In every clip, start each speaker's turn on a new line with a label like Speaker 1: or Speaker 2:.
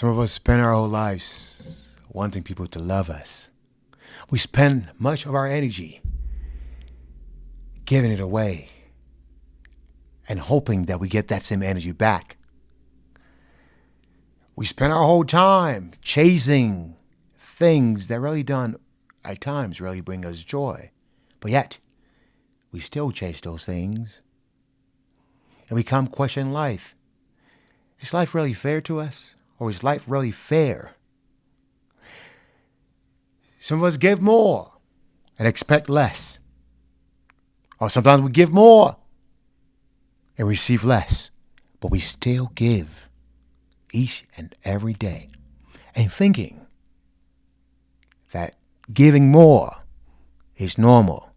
Speaker 1: Some of us spend our whole lives wanting people to love us. We spend much of our energy giving it away and hoping that we get that same energy back. We spend our whole time chasing things that really don't, at times, really bring us joy. But yet, we still chase those things. And we come questioning life. Is life really fair to us? Or is life really fair? Some of us give more and expect less. Or sometimes we give more and receive less. But we still give each and every day. And thinking that giving more is normal.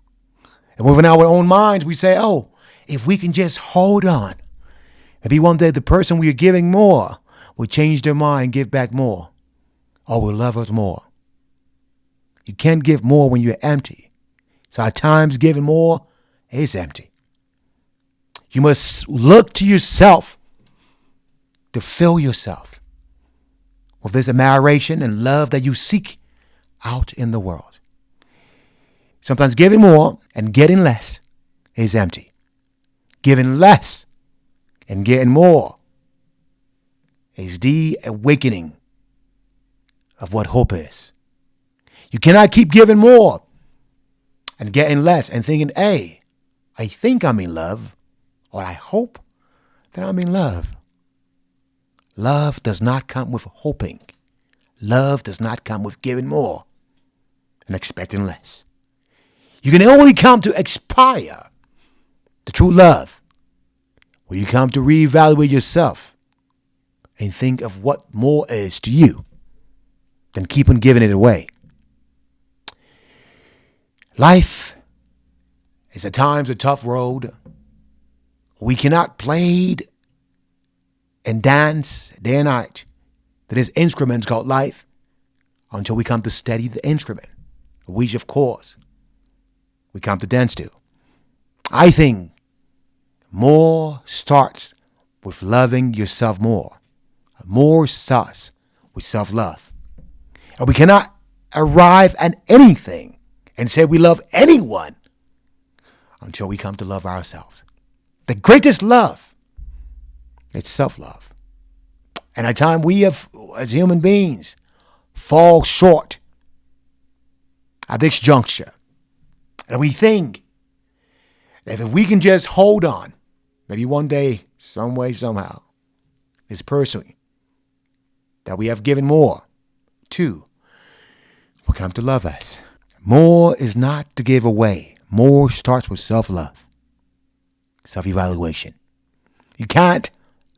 Speaker 1: And within our own minds, we say, oh, if we can just hold on. Maybe one day the person we are giving more will change their mind and give back more. Or will love us more. You can't give more when you're empty. So at times giving more is empty. You must look to yourself to fill yourself with this admiration and love that you seek out in the world. Sometimes giving more and getting less is empty. Giving less and getting more is the awakening of what hope is. You cannot keep giving more and getting less and thinking, hey, I think I'm in love, or I hope that I'm in love. Love does not come with hoping. Love does not come with giving more and expecting less. You can only come to expire the true love when you come to reevaluate yourself and think of what more is to you than keep on giving it away. Life is at times a tough road. We cannot play and dance day and night to this instrument called life until we come to study the instrument, which of course we come to dance to. I think more starts with loving yourself more. More starts with self-love. And we cannot arrive at anything and say we love anyone until we come to love ourselves. The greatest love, it's self-love. And at times we have, as human beings, fall short at this juncture. And we think that if we can just hold on, maybe one day, some way, somehow, this person that we have given more to will come to love us. More is not to give away. More starts with self-love, self-evaluation. You can't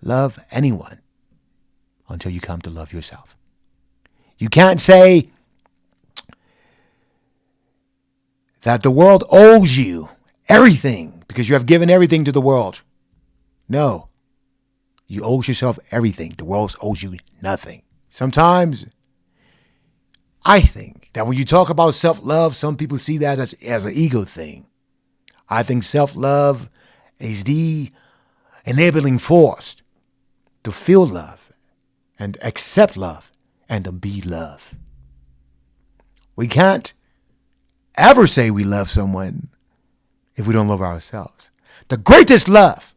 Speaker 1: love anyone until you come to love yourself. You can't say that the world owes you everything because you have given everything to the world. No. You owe yourself everything. The world owes you nothing. Sometimes I think that when you talk about self-love, some people see that as an ego thing. I think self-love is the enabling force to feel love and accept love and to be love. We can't ever say we love someone if we don't love ourselves. The greatest love,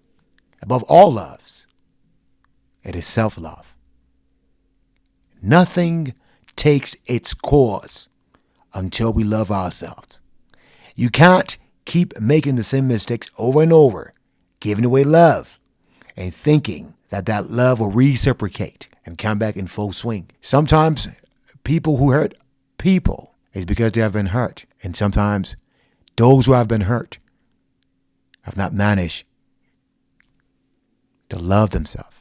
Speaker 1: above all loves, it is self-love. Nothing takes its course until we love ourselves. You can't keep making the same mistakes over and over, giving away love and thinking that that love will reciprocate and come back in full swing. Sometimes people who hurt people is because they have been hurt. And sometimes those who have been hurt have not managed to love themselves.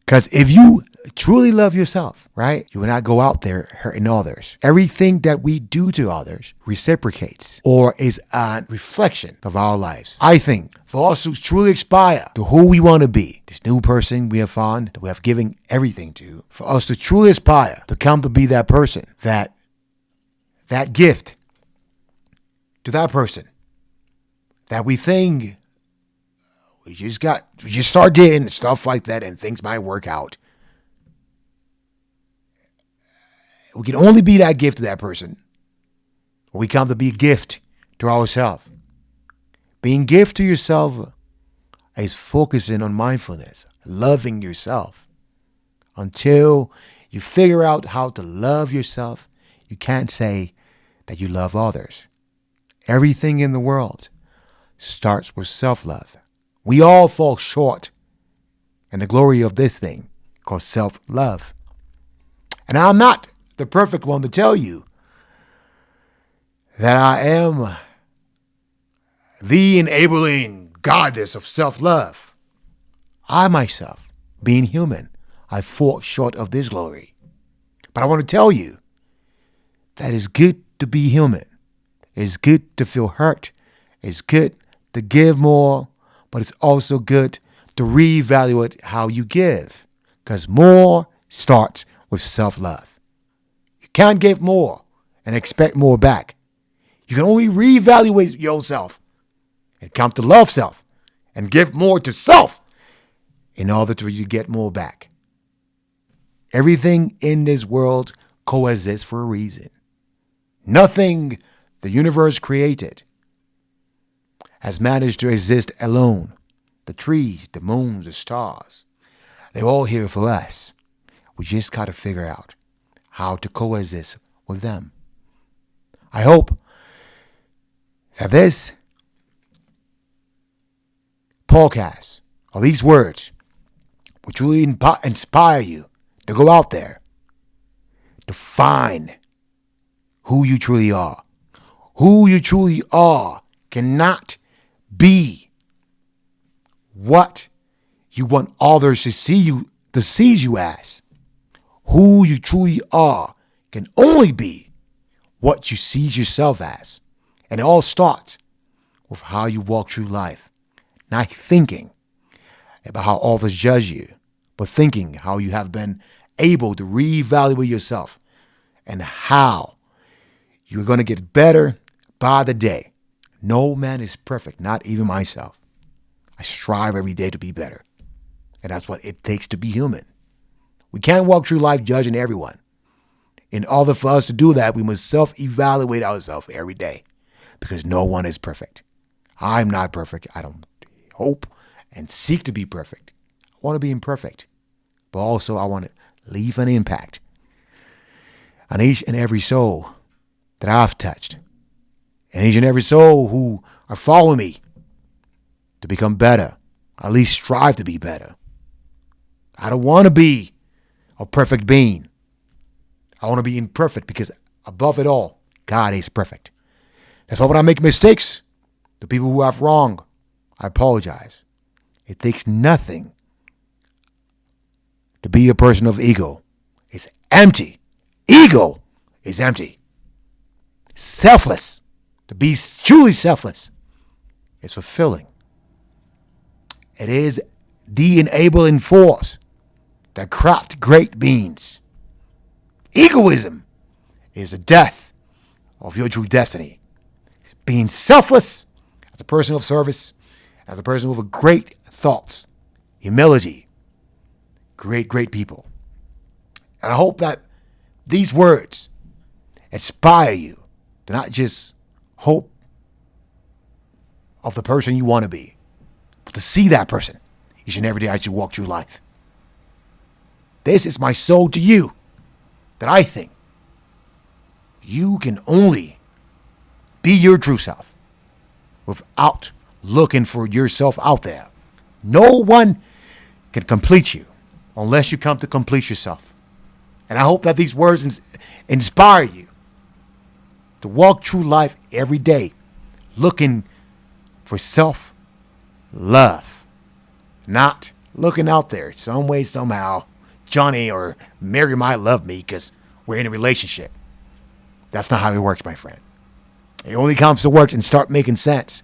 Speaker 1: Because if you truly love yourself, right, you will not go out there hurting others. Everything that we do to others reciprocates or is a reflection of our lives. I think for us to truly aspire to who we want to be, this new person we have found, that we have given everything to, for us to truly aspire to come to be that person, that gift to that person that we think we just start doing stuff like that and things might work out. We can only be that gift to that person. We come to be a gift to ourselves. Being gift to yourself is focusing on mindfulness, loving yourself. Until you figure out how to love yourself, you can't say that you love others. Everything in the world starts with self-love. We all fall short in the glory of this thing called self-love. And I'm not the perfect one to tell you that I am the enabling goddess of self-love. I myself, being human, I fall short of this glory. But I want to tell you that it's good to be human. It's good to feel hurt. It's good to give more, but it's also good to reevaluate how you give, because more starts with self-love. You can't give more and expect more back. You can only reevaluate yourself and come to love self and give more to self in order to you get more back. Everything in this world coexists for a reason. Nothing the universe created has managed to exist alone. The trees, the moon, the stars, they're all here for us. We just got to figure out how to coexist with them. I hope that this podcast or these words will truly inspire you to go out there, to find who you truly are. Who you truly are cannot be what you want others to see you as. Who you truly are can only be what you see yourself as. And it all starts with how you walk through life. Not thinking about how others judge you, but thinking how you have been able to reevaluate yourself and how you're going to get better by the day. No man is perfect, not even myself. I strive every day to be better. And that's what it takes to be human. We can't walk through life judging everyone. In order for us to do that, we must self-evaluate ourselves every day, because no one is perfect. I'm not perfect. I don't hope and seek to be perfect. I want to be imperfect, but also I want to leave an impact on each and every soul that I've touched, and each and every soul who are following me to become better, at least strive to be better. I don't want to be a perfect being. I want to be imperfect, because above it all, God is perfect. That's why when I make mistakes, the people who have wrong, I apologize. It takes nothing to be a person of ego. It's empty. Ego is empty. Selfless. To be truly selfless is fulfilling. It is the enabling force that crafts great beings. Egoism is the death of your true destiny. Being selfless as a person of service, as a person with great thoughts, humility, great people. And I hope that these words inspire you to not just hope of the person you want to be, but to see that person each and every day as you walk through life. This is my soul to you, that I think you can only be your true self without looking for yourself out there. No one can complete you unless you come to complete yourself. And I hope that these words inspire you to walk through life every day looking for self-love, not looking out there some way, somehow, Johnny or Mary might love me because we're in a relationship. That's not how it works, my friend. It only comes to work and start making sense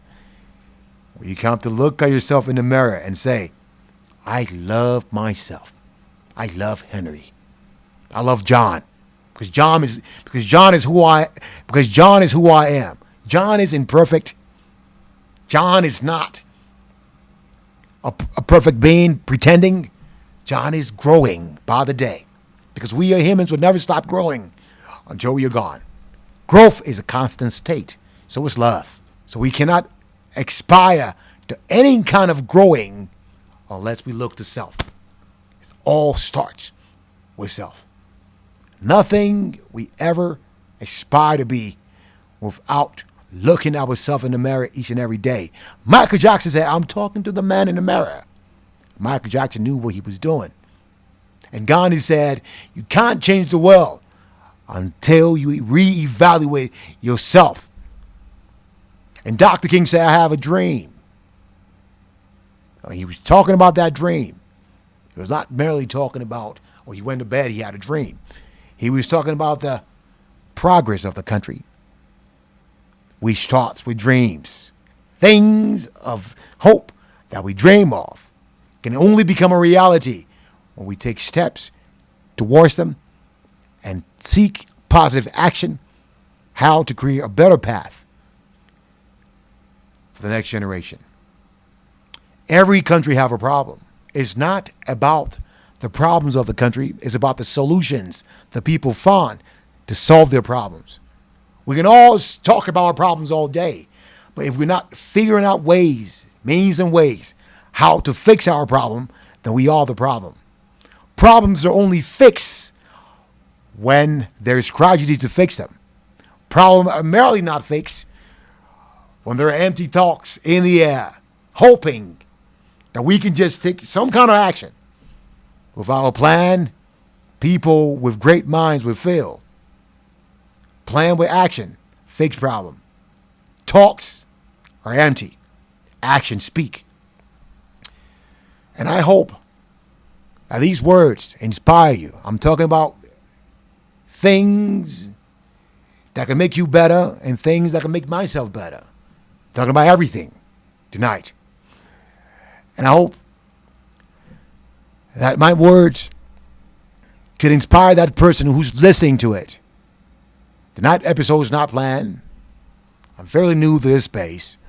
Speaker 1: when you come to look at yourself in the mirror and say, I love myself. I love Henry. I love John. Because John is who I am. John is imperfect. John is not a perfect being pretending. John is growing by the day. Because we humans would never stop growing until you're gone. Growth is a constant state. So is love. So we cannot aspire to any kind of growing unless we look to self. It all starts with self. Nothing we ever aspire to be without looking at ourselves in the mirror each and every day. Michael Jackson said, I'm talking to the man in the mirror. Michael Jackson knew what he was doing. And Gandhi said, you can't change the world until you reevaluate yourself. And Dr. King said, I have a dream. He was talking about that dream. He was not merely talking about, or he went to bed, he had a dream. He was talking about the progress of the country. We start with dreams. Things of hope that we dream of can only become a reality when we take steps towards them and seek positive action, how to create a better path for the next generation. Every country have a problem. It's not about the problems of the country. It's about the solutions the people find to solve their problems. We can all talk about our problems all day, but if we're not figuring out ways, means and ways, how to fix our problem, then we are the problem. Problems are only fixed when there's strategies to fix them. Problems are merely not fixed when there are empty talks in the air, hoping that we can just take some kind of action. Without a plan, people with great minds will fail. Plan with action, fix problem. Talks are empty. Actions speak. And I hope that these words inspire you. I'm talking about things that can make you better and things that can make myself better. I'm talking about everything tonight. And I hope that my words could inspire that person who's listening to it. Tonight's episode is not planned. I'm fairly new to this space.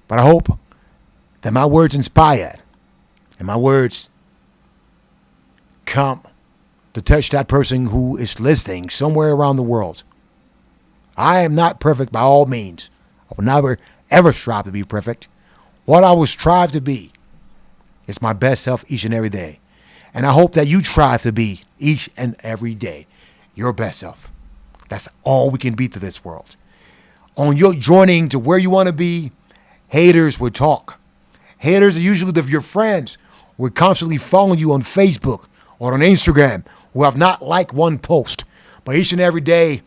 Speaker 1: But I hope that my words inspire and my words come to touch that person who is listening somewhere around the world. I am not perfect by all means. I will never, ever strive to be perfect. What I will strive to be is my best self each and every day. And I hope that you strive to be each and every day your best self. That's all we can be to this world. On your journeying to where you want to be, haters will talk. Haters are usually your friends who are constantly following you on Facebook or on Instagram who have not liked one post. But each and every day,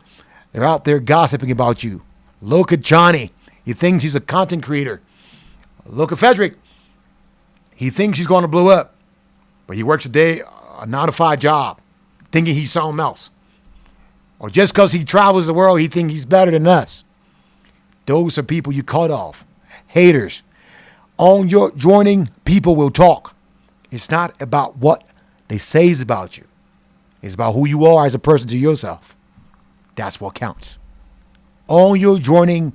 Speaker 1: they're out there gossiping about you. Look at Johnny. He thinks he's a content creator. Look at Frederick. He thinks he's going to blow up. But he works a 9-to-5 job, thinking he's something else. Or just because he travels the world, he thinks he's better than us. Those are people you cut off. Haters. On your joining, people will talk. It's not about what they say about you. It's about who you are as a person to yourself. That's what counts. On your joining,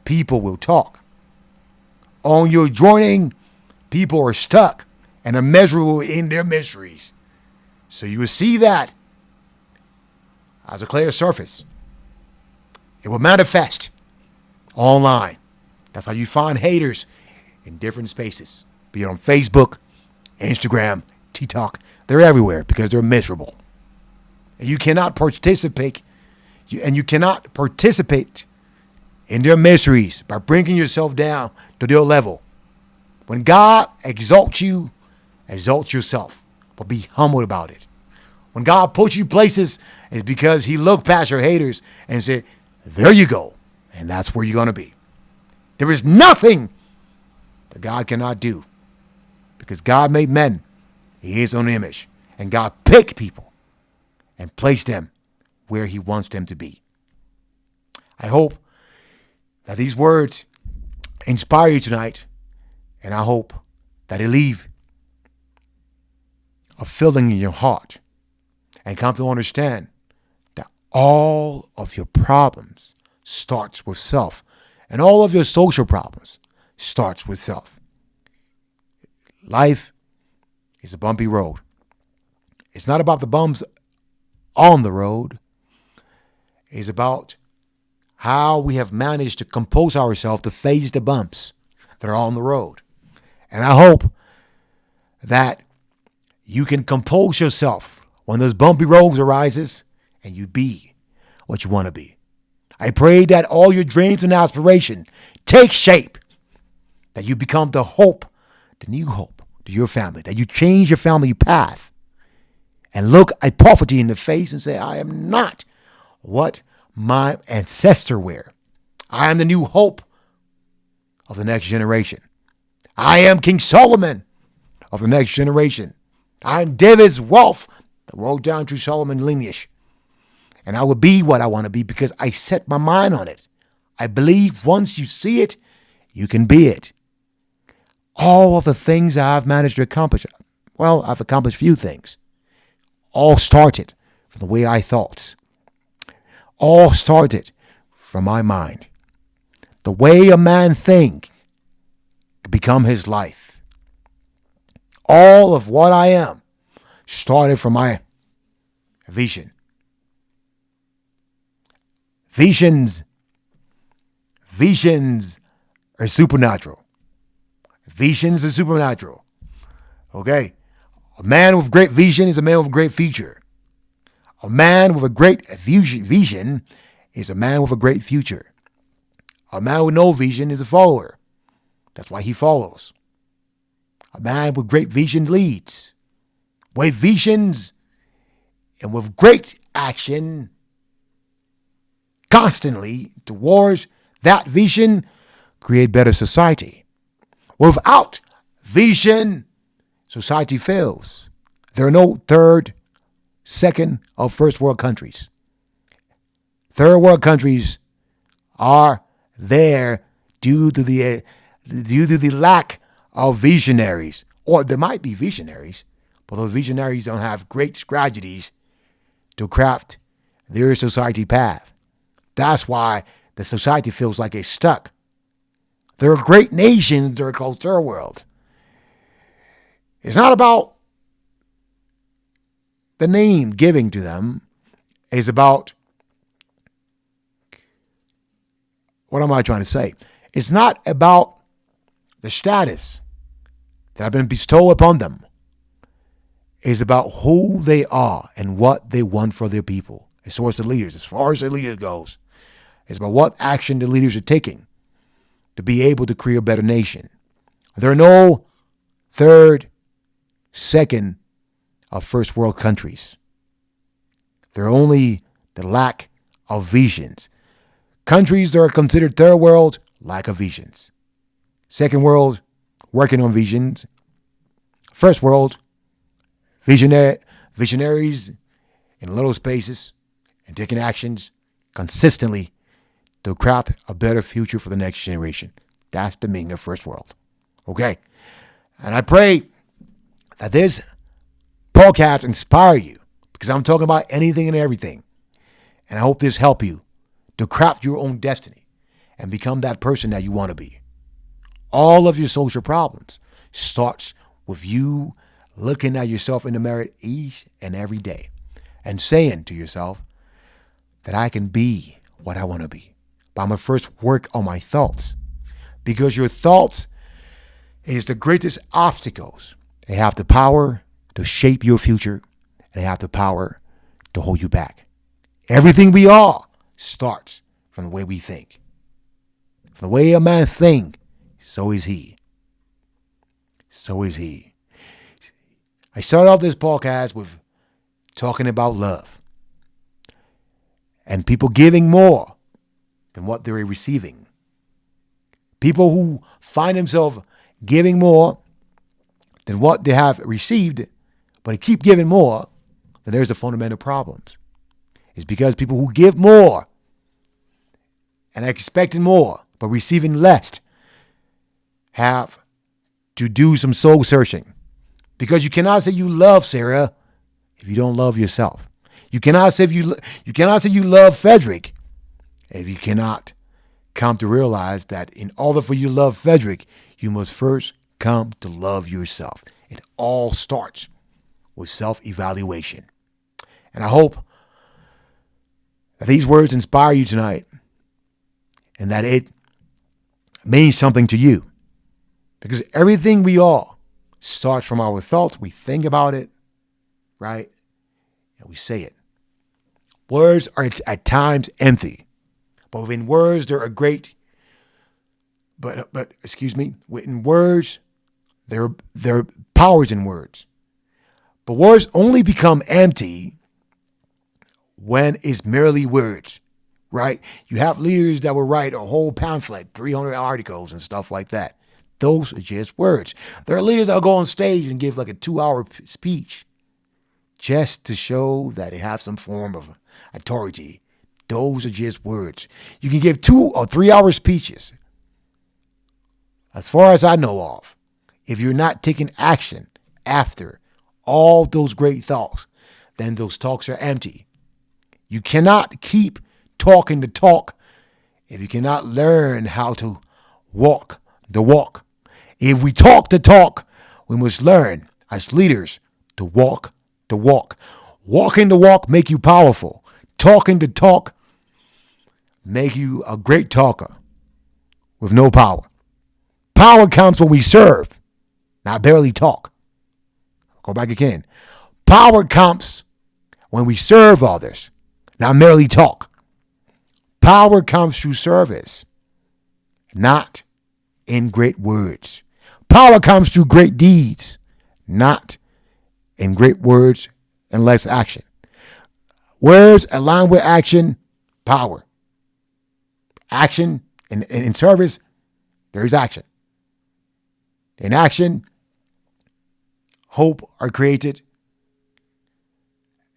Speaker 1: people will talk. On your joining, people are stuck and are miserable in their miseries. So you will see that as a clear surface. It will manifest online. That's how you find haters in different spaces. Be it on Facebook, Instagram, TikTok. They're everywhere because they're miserable. And you cannot participate in their miseries by bringing yourself down to their level. When God exalts you, exalt yourself. But be humble about it. When God puts you places, it's because he looked past your haters and said, there you go. And that's where you're going to be. There is nothing that God cannot do. Because God made men in his own image. And God picked people and placed them where he wants them to be. I hope that these words inspire you tonight. And I hope that it leave a feeling in your heart and come to understand that all of your problems starts with self. And all of your social problems starts with self. Life is a bumpy road. It's not about the bumps on the road. is about how we have managed to compose ourselves to face the bumps that are on the road. And I hope that you can compose yourself when those bumpy roads arises and you be what you want to be. I pray that all your dreams and aspirations take shape, that you become the hope, the new hope to your family, that you change your family path and look at poverty in the face and say, I am not what my ancestors were. I am the new hope of the next generation. I am King Solomon of the next generation. I am David's wealth that rolled down through Solomon's lineage. And I will be what I want to be because I set my mind on it. I believe once you see it, you can be it. All of the things I've managed to accomplish, well, I've accomplished few things. All started from the way I thought. All started from my mind. The way a man thinks can become his life. All of what I am started from my vision. Visions are supernatural. Visions are supernatural. Okay? A man with great vision is a man with a great future. A man with a great vision is a man with a great future. A man with no vision is a follower. That's why he follows. A man with great vision leads. With visions and with great action constantly towards that vision, create better society. Without vision, society fails. There are no third, second, or first world countries. Third world countries are there due to the lack of visionaries. Or there might be visionaries, but those visionaries don't have great strategies to craft their society path. That's why the society feels like it's stuck. There are great nations that are called third world. It's not about the name giving to them. It's about, what am I trying to say? It's not about the status that have been bestowed upon them. It's about who they are and what they want for their people. As far as the leaders goes. It's about what action the leaders are taking to be able to create a better nation. There are no third, second, or first world countries. There are only the lack of visions. Countries that are considered third world, lack of visions. Second world, working on visions. First world, visionaries in little spaces and taking actions consistently to craft a better future for the next generation. That's the meaning of first world. Okay? And I pray that this podcast inspire you because I'm talking about anything and everything. And I hope this help you to craft your own destiny and become that person that you want to be. All of your social problems starts with you looking at yourself in the mirror each and every day and saying to yourself that I can be what I want to be. But I'm going to first work on my thoughts because your thoughts is the greatest obstacles. They have the power to shape your future and they have the power to hold you back. Everything we are starts from the way we think. From the way a man thinks, so is he. So is he. I started off this podcast with talking about love and people giving more than what they're receiving. People who find themselves giving more than what they have received, but they keep giving more, then there's the fundamental problems. It's because people who give more and are expecting more, but receiving less, have to do some soul searching. Because you cannot say you love Sarah if you don't love yourself. You cannot say you love Frederick if you cannot come to realize that in order for you to love Frederick, you must first come to love yourself. It all starts with self-evaluation. And I hope that these words inspire you tonight and that it means something to you. Because everything we are starts from our thoughts. We think about it, right? And we say it. Words are at times empty, but within words there are great. But within words there are powers in words. But words only become empty when it's merely words, right? You have leaders that will write a whole pamphlet, 300 articles and stuff like that. Those are just words. There are leaders that will go on stage and give like a 2-hour speech just to show that they have some form of authority. Those are just words. You can give 2 or 3 hour speeches. As far as I know of, if you're not taking action after all those great thoughts, then those talks are empty. You cannot keep talking the talk if you cannot learn how to walk the walk. If we talk the talk, we must learn as leaders to walk the walk. Walking the walk make you powerful. Talking the talk make you a great talker with no power. Power comes when we serve, not barely talk. Go back again. Power comes when we serve others, not merely talk. Power comes through service, not in great words. Power comes through great deeds, not in great words and less action. Words aligned with action, power. Action, in service, there is action. In action, hope are created.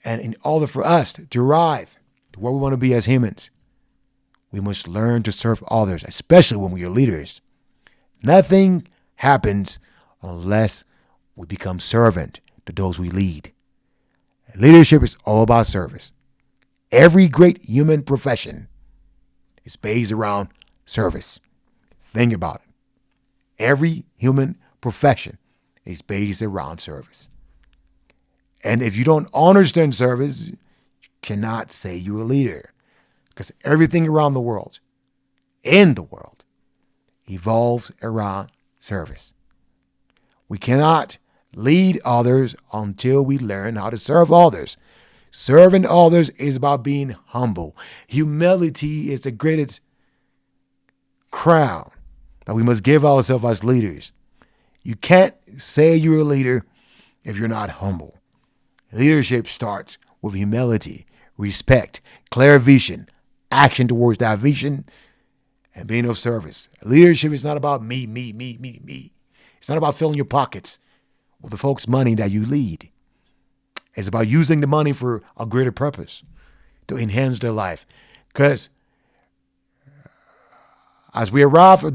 Speaker 1: And in order for us to arrive to where we want to be as humans, we must learn to serve others, especially when we are leaders. Nothing happens unless we become servant to those we lead. Leadership is all about service. Every great human profession is based around service. Think about it. Every human profession is based around service. And if you don't understand service, you cannot say you're a leader. Because everything around the world, in the world, evolves around service. We cannot lead others until we learn how to serve others. Serving others is about being humble. Humility is the greatest crown that we must give ourselves as leaders. You can't say you're a leader if you're not humble. Leadership starts with humility, respect, clear vision, action towards that vision, and being of service. Leadership is not about me. It's not about filling your pockets with the folks' money that you lead. It's about using the money for a greater purpose, to enhance their life. Because as we arrive at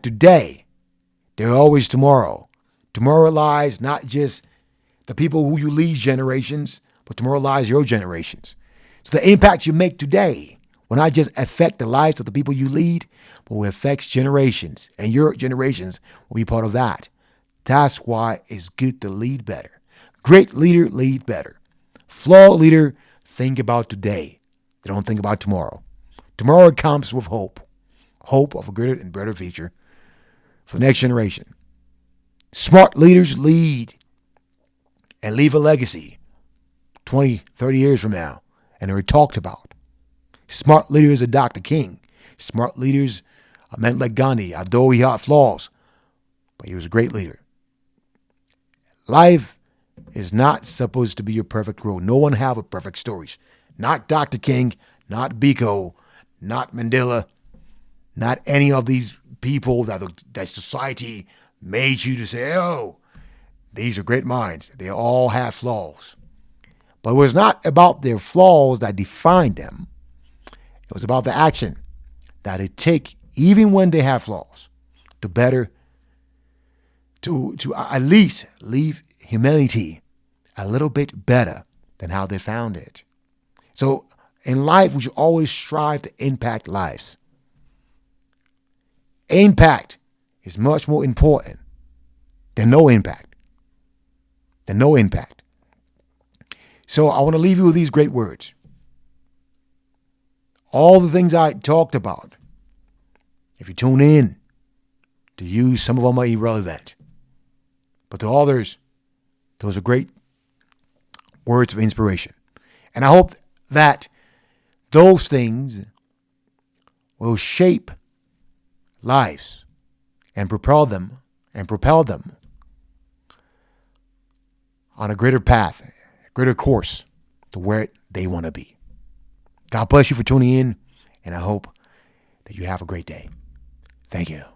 Speaker 1: today, there are always tomorrow. Tomorrow lies not just the people who you lead generations, but tomorrow lies your generations. So the impact you make today will not just affect the lives of the people you lead, but will affect generations. And your generations will be part of that. That's why it's good to lead better. Great leader lead better. Flawed leader think about today. They don't think about tomorrow. Tomorrow comes with hope. Hope of a greater and better future for the next generation. Smart leaders lead and leave a legacy 20, 30 years from now, and they're talked about. Smart leaders are Dr. King. Smart leaders are men like Gandhi, although he had flaws, but he was a great leader. Life is not supposed to be your perfect road. No one have a perfect stories. Not Dr. King, not Biko, not Mandela, not any of these people that society made you to say, oh, these are great minds. They all have flaws. But it was not about their flaws that defined them. It was about the action that it take, even when they have flaws, to at least leave humanity a little bit better than how they found it. So in life, we should always strive to impact lives. Impact is much more important then no impact. Then no impact. So I want to leave you with these great words. All the things I talked about, if you tune in, to use, some of them are irrelevant. But to others, those are great words of inspiration. And I hope that those things will shape lives and propel them on a greater path, a greater course to where they want to be. God bless you for tuning in, and I hope that you have a great day. Thank you.